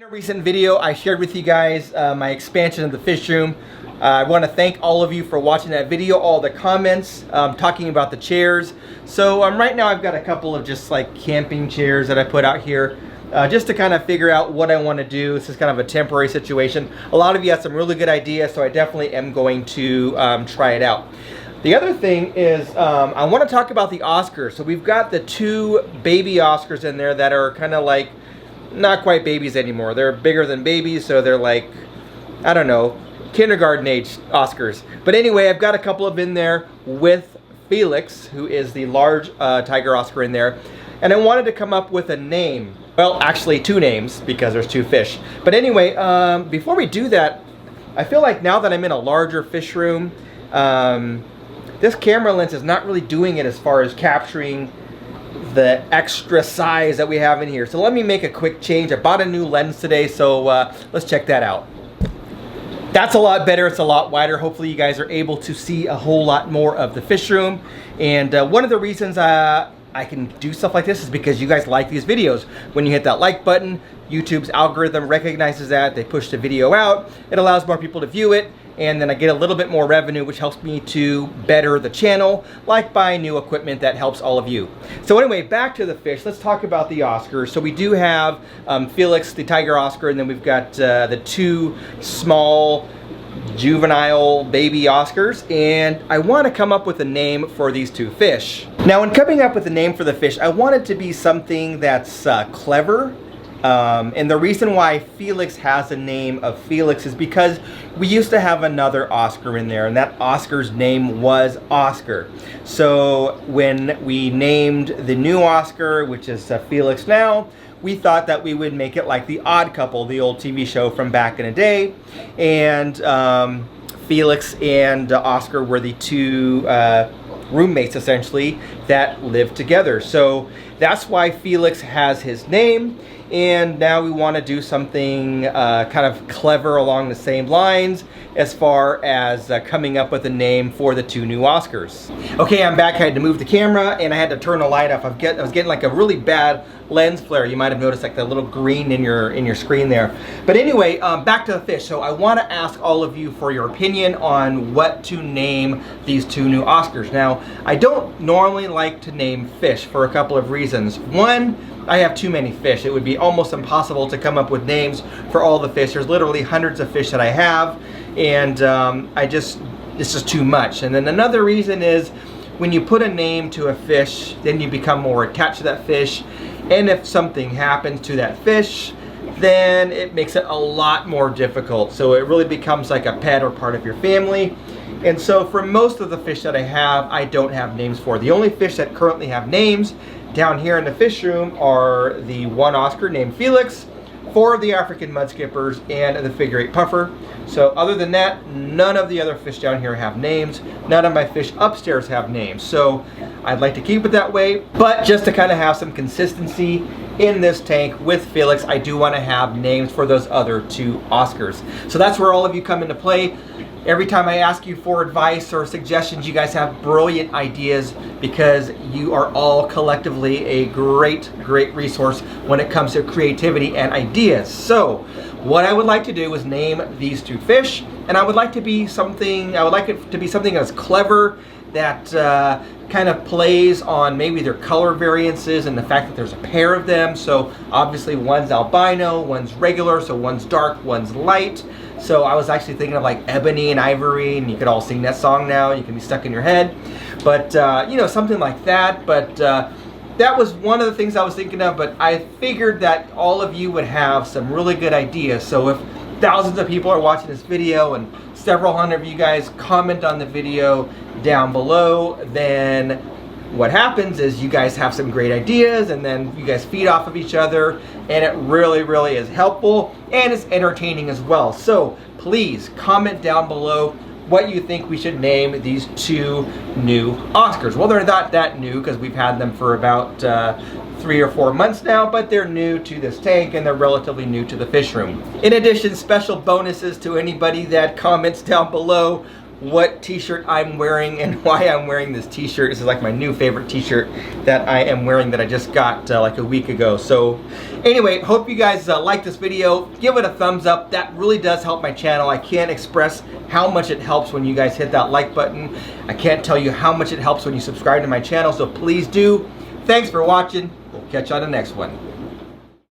In a recent video, I shared with you guys my expansion of the fish room. I want to thank all of you for watching that video, all the comments, talking about the chairs. So right now I've got a couple of just like camping chairs that I put out here just to kind of figure out what I want to do. This is kind of a temporary situation. A lot of you had some really good ideas, so I definitely am going to try it out. The other thing is I want to talk about the Oscars. So we've got the two baby Oscars in there that are kind of like not quite babies anymore. They're bigger than babies, so they're like, I don't know, kindergarten age Oscars. But anyway, I've got a couple of in there with Felix, who is the large tiger Oscar in there. And I wanted to come up with a name. Well, actually two names, because there's two fish. But anyway, before we do that, I feel like now that I'm in a larger fish room, this camera lens is not really doing it as far as capturing the extra size that we have in here. So let me make a quick change. I bought a new lens today, so let's check that out. That's a lot better. It's a lot wider. Hopefully you guys are able to see a whole lot more of the fish room. And one of the reasons I can do stuff like this is because you guys like these videos. When you hit that like button, YouTube's algorithm recognizes that. They push the video out. It allows more people to view it. And then I get a little bit more revenue, which helps me to better the channel, like buying new equipment that helps all of you. So anyway, back to the fish. Let's talk about the Oscars. So we do have Felix, the tiger Oscar, and then we've got the two small juvenile baby Oscars, and I want to come up with a name for these two fish. Now, when coming up with a name for the fish, I want it to be something that's clever. And the reason why Felix has a name of Felix is because we used to have another Oscar in there, and that Oscar's name was Oscar. So when we named the new Oscar, which is Felix now, we thought that we would make it like The Odd Couple, the old TV show from back in the day. And Felix and Oscar were the two roommates, essentially, that lived together. So that's why Felix has his name. And now we want to do something kind of clever along the same lines as far as coming up with a name for the two new Oscars. Okay, I'm back. I had to move the camera and I had to turn the light off. I was getting like a really bad lens flare. You might have noticed like the little green in your screen there. But anyway, back to the fish. So I want to ask all of you for your opinion on what to name these two new Oscars. Now, I don't normally like to name fish for a couple of reasons. One, I have too many fish. It would be almost impossible to come up with names for all the fish. There's literally hundreds of fish that I have, and it's just too much. And then another reason is when you put a name to a fish, then you become more attached to that fish. And if something happens to that fish, then it makes it a lot more difficult. So it really becomes like a pet or part of your family. And so for most of the fish that I have, I don't have names for. The only fish that currently have names down here in the fish room are the one Oscar named Felix, 4 of the African mudskippers, and the figure 8 puffer. So other than that, none of the other fish down here have names. None of my fish upstairs have names. So I'd like to keep it that way, but just to kind of have some consistency in this tank with Felix, I do want to have names for those other two Oscars. So that's where all of you come into play. Every time I ask you for advice or suggestions, you guys have brilliant ideas because you are all collectively a great resource when it comes to creativity and ideas. So what I would like to do is name these two fish, and I would like it to be something that's clever, that kind of plays on maybe their color variances and the fact that there's a pair of them. So obviously one's albino, one's regular, so one's dark, one's light. So I was actually thinking of like Ebony and Ivory, and you could all sing that song now. You can be stuck in your head. But, you know, something like that. But that was one of the things I was thinking of. But I figured that all of you would have some really good ideas. So if thousands of people are watching this video and several hundred of you guys comment on the video down below, then what happens is you guys have some great ideas, and then you guys feed off of each other, and it really is helpful, and it's entertaining as well. So please comment down below what you think we should name these two new Oscars. Well, they're not that new because we've had them for about 3 or 4 months now, but they're new to this tank and they're relatively new to the fish room. In addition, special bonuses to anybody that comments down below what t-shirt I'm wearing and why I'm wearing this t-shirt. This is like my new favorite t-shirt that I am wearing that I just got like a week ago. So anyway, hope you guys like this video. Give it a thumbs up. That really does help my channel. I can't express how much it helps when you guys hit that like button. I can't tell you how much it helps when you subscribe to my channel, so please do. Thanks for watching. We'll catch you on the next one.